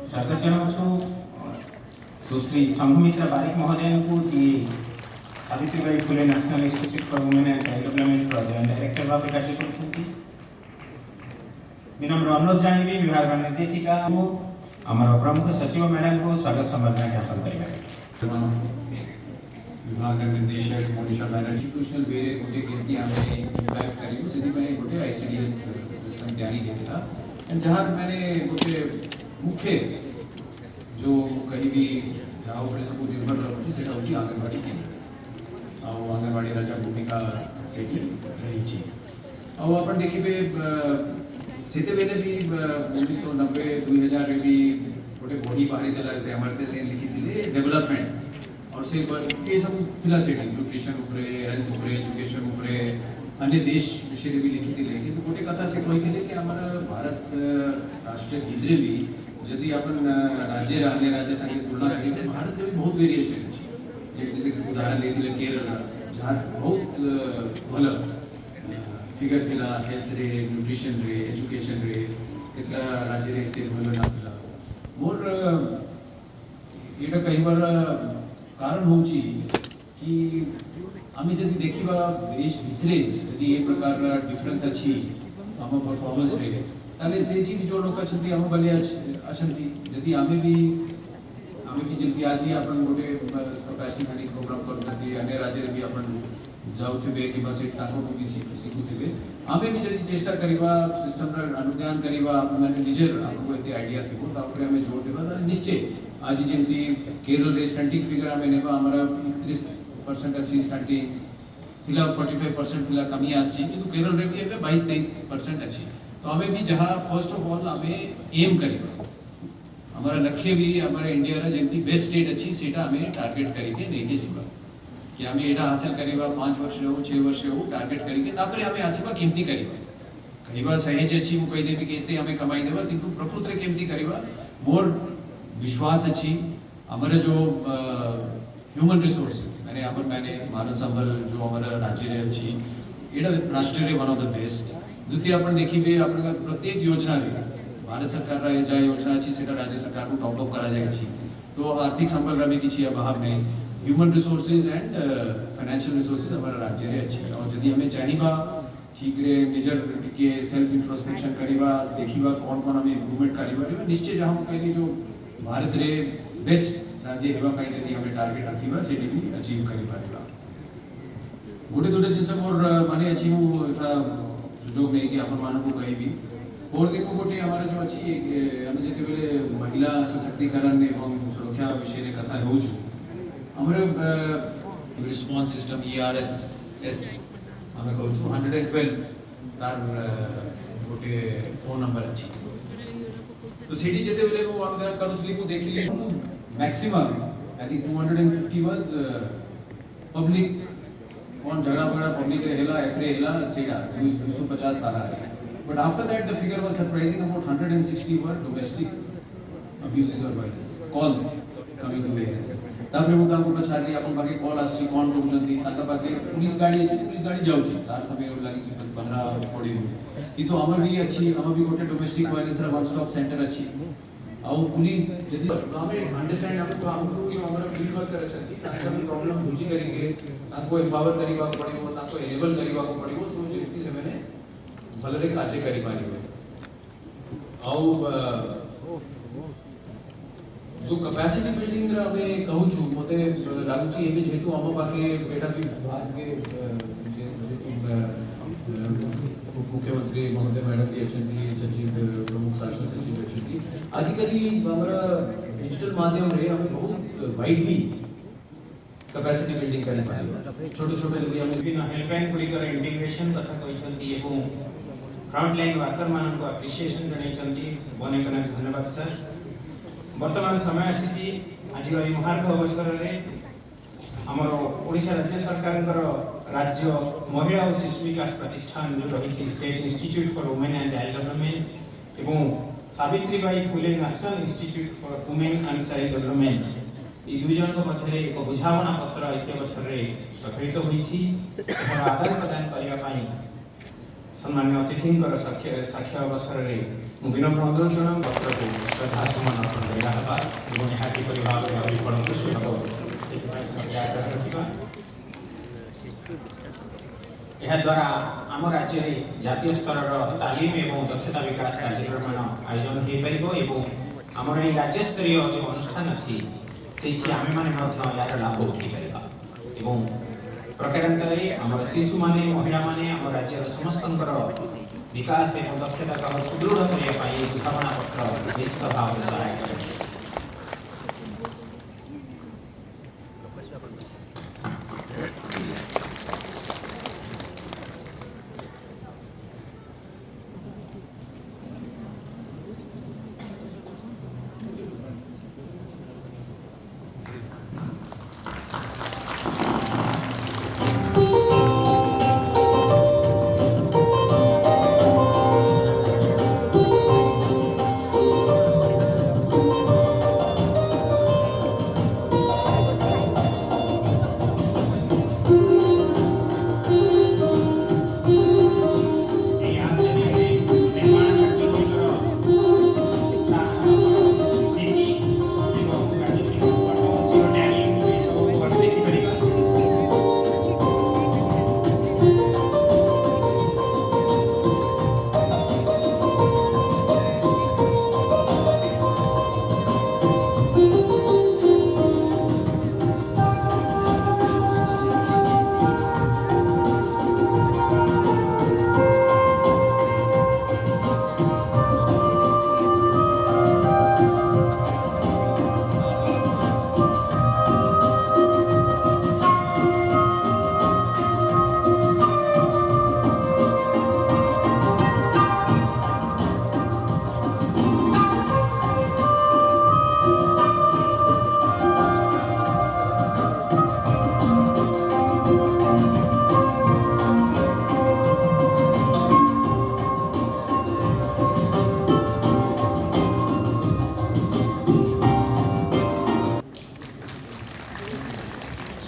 स्वागत जनावछु सुश्री संघमित्रा बारिक महोदय को जी Savitribai Phule national institute for women and child development joint director भाव कार्य करछन्ती। विनम्र अनुरोध जानिबी विभाग निर्देशिका को आमर प्रमुख सचिव मैडम को स्वागत संबर्धना ज्ञापन करिबा। विभाग निर्देशक मोनिशा बैनर्जी इंस्टीट्यूशनल वेरे गोटे केमती आमे इंप्लाइट करिबु सेति पय गोटे आईसीडीएस सिस्टम तैयारी हेतिला एंड जहां मैंने गोटे मुख्य जो कहीं भी जहाँ ऊपर सब निर्भर करूँ से आंगनवाड़ी केन्द्र और आंगनवाड़ी राजा भूमिका से रही आप देखिए से भी 1990-2000 भी गोटे बही बाहरी देला से अमर्त्य सेन लिखी डेवलपमेंट और से ये सब थिला से न्यूट्रिशन उपरे हेल्थ उपरे एजुकेशन उपरे अन्य देश विषय भी लिखी कि गोटे कथा से कही कि आम भारत राष्ट्र भितरे भी जदि अपन राज्य अन्य राज्य संगे तुलना करें भारत में बहुत वेरिएशन अच्छी जैसे उदाहरण देते केरल जहाँ बहुत भल फिगर थिला हेल्थ रे न्यूट्रिशन रे एजुकेशन रे केतला राज्य रे एते भल नाथिला मोर एटा कई बार कारण होची कि आमे जदि देखिबा देश भितरे जदि ए प्रकार डिफरेंस अच्छी आम परफॉर्मेंस रे ताले से जी जो लोग अच्छी आम बले अच्छी जदि आमे भी जमती आज ही अपन गोटे कैपेसिटी बिल्डिंग प्रोग्राम करते अन्य राज्य भी अपन जाऊे कि बस ताको भी शिखुवे आमे भी जदि चेष्टा करवा सिस्टम अनुध्यान करवा मैंने निजर आपको एते आइडिया थी तापर आमे जोर देबा निश्चय आज जमती केरल रे स्टंटिंग फिगर आमे नेबा हमारा 31% अच्छी स्टंटिंग थिला 45% थिला कमी आसी किंतु केरल रे भी एबे 22-23% अच्छी तो हमें भी जहाँ फर्स्ट ऑफ ऑल हमें एम करवा हमारा लक्ष्य भी हमारे इंडिया रा जमती बेस्ट स्टेट अच्छी सेटा हमें टारगेट करके लेके जीवा कि हमें एटा हासिल करवा 5 वर्ष हो 6 वर्ष हो टारगेट करके तापर हमें आसीबा केमती करवा कई बार सहज अच्छी कही देवी कि हमें कमाई देवा किंतु प्रकृत रे केमती करवा मोर विश्वास अच्छी हमारे जो ह्यूमन रिसोर्स मैंने अपन मैंने मानव संबल जो हमारा राज्य रे अच्छी एटा राष्ट्र रे वन ऑफ द बेस्ट द्वितीय अपन देखिए अपन प्रत्येक योजना रे भारत सरकार रा जहाँ योजना अच्छी से राज्य सरकार को टॉप अप करा जाए तो आर्थिक संबल में किसी अभाव नहीं human resources and financial resources हमारा राज्य रे अच्छी और यदि हमें चाहिए ठीक रे निजर के सेल्फ इंट्रोस्पेक्शन करवा देखिबा कौन कौन हमें इम्प्रूवमेंट करवा निश्चय जहाँ कहली जो भारत रे बेस्ट राज्य हेबा पाई यदि हमें टारगेट रखिबा से भी अचीव करि पारिबा गोटे गोटे जिनस मोर माने अच्छी सुजोग नहीं कि अपन मानक को कहीं भी और देखो गोटे हमारे जो अच्छी हमें जते बेले महिला सशक्तिकरण एवं सुरक्षा विषय रे कथा हो जो हमरे रिस्पांस सिस्टम ERS हमें कहू छु 112 तार गोटे फोन नंबर अच्छी तो सीडी जते बेले वो अनुदान करूथली को देखली maximum I think 250 was public कौन झगड़ा बगड़ा पब्लिक रे हेला एफरे हेला सीडा 250 सारा but after that the figure was surprising about 160 were domestic abuses or violence calls coming to ARS तब वो ताको पछाड़ी अपन बाकी कॉल आसी कौन कहउछंती ताका बाकी पुलिस गाड़ी जाउची तार समय लागी 15-20 मिनट कि तो हमर भी अच्छी हम भी गोटे domestic violence one stop centre अच्छी और पुलिस यदि हमें अंडरस्टैंड हमको जो हमारा फील्ड वर्कर अछंती ताका भी प्रॉब्लम बुझी करेंगे ताको एम्पावर करबा पड़िबो ताको एनेबल करबा पड़िबो सो जेती से मैंने भलरे कार्य करि पारिबे और जो कैपेसिटी बिल्डिंग रा हमें कहू छु मते लागु छि एबे जेतु हम पाके बेटा भी विभाग के मुख्यमंत्री महोदय मैडम भी अछंती सचिव प्रमुख शासन सचिव अछंती आजिकली हमरा डिजिटल माध्यम रे हमें बहुत वाइडली कैपेसिटी बिल्डिंग करि पारिबा छोटे छोटे जदि हम विभिन्न हेल्पलाइन गुडी कर इंटीग्रेशन कथा कहिसंती एवं फ्रंटलाइन वर्कर मान को एप्रिसिएशन जणाइछंती बने कने धन्यवाद सर। वर्तमान समय आसी आज महार्घ अवसर में आमर ओडिशा राज्य सरकार राज्य महिला और शिशु विकास प्रतिष्ठान जो रही state institute for women and child development एवं Savitribai Phule national institute for women and child development ये दुई जन मध्य एक बुझामणा पत्र इत्यवसर में स्वाक्षरित होती आदान प्रदान करने सम्मान्य अतिथिंकर साक्ष्य अवसर में विनम्र अनुरोध जन पत्र को श्रद्धा सुमन अर्पण करवा हवा एवं यहाँ किपरि भाव में अभी फलप्रसूल हम से समस्त आग्रह रखा। यह द्वारा आम राज्य में जातीय स्तर तालीम एवं दक्षता विकास कार्यक्रम आयोजन हो पार आमर ये राज्य स्तरीय जो अनुष्ठान अच्छी से आम मैंने यार लाभ उठाई पार प्रकारांतर आमर शिशु माने महिला माने आम राज्य समस्त विकास एवं दक्षता को सुदृढ़ करने बुझाणा पत्र निश्चित भाव में सहायक है।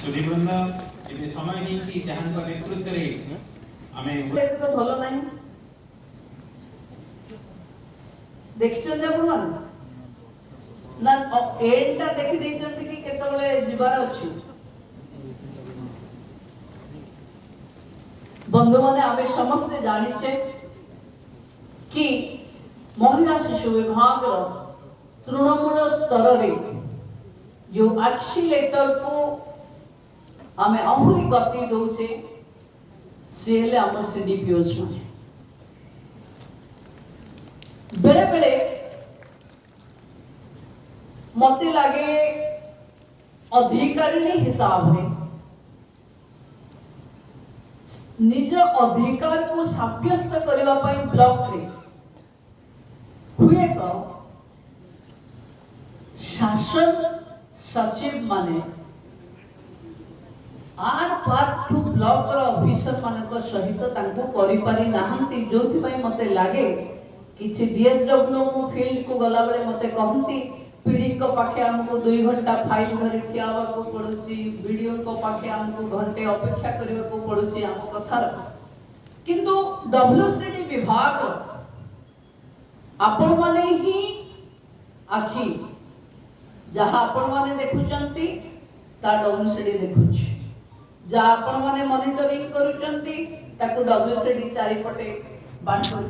सुधीवृंद ये समय ही जहां नेतृत्व रे आमे तो भलो नहीं देखछन आपण मान ना एंडा देखि दैछन कि केतबेले जीवार अछि बंधु माने आमे समस्त जानिछे कि महिला शिशु विभाग रो तृणमूल स्तर रे जो एक्सीलेटर को आमे अहुरी गति दौचे से हेले आम सीडीपीओस माने बेले बेले मते लगे अधिकारी हिसाब रे निज अधिकार को साब्यस्त करबा पई ब्लॉक रे हुए तो शासन सचिव माने आर पार्ट टू ब्लॉक रो ऑफिसर मानक सहित तांको करि पारि नाहंती जोथि पई मते लागे किछि डीएसडब्ल्यू मु फील्ड को गला बेले मते कहंती पीडी को पाखे हमको 2 घंटा फाइल धरि खियावा को पड़ुची वीडियो को पाखे हमको घंटे अपेक्षा करबा को पड़ुची हम कथार किंतु डब्ल्यूसीडी विभाग आपण माने ही आखी जहां आपण माने देखुचंती ता डब्ल्यूसीडी देखुची जहां आपण माने मॉनिटरिंग करूचंती ताको डब्ल्यूसीडी चारि पटे बांटुची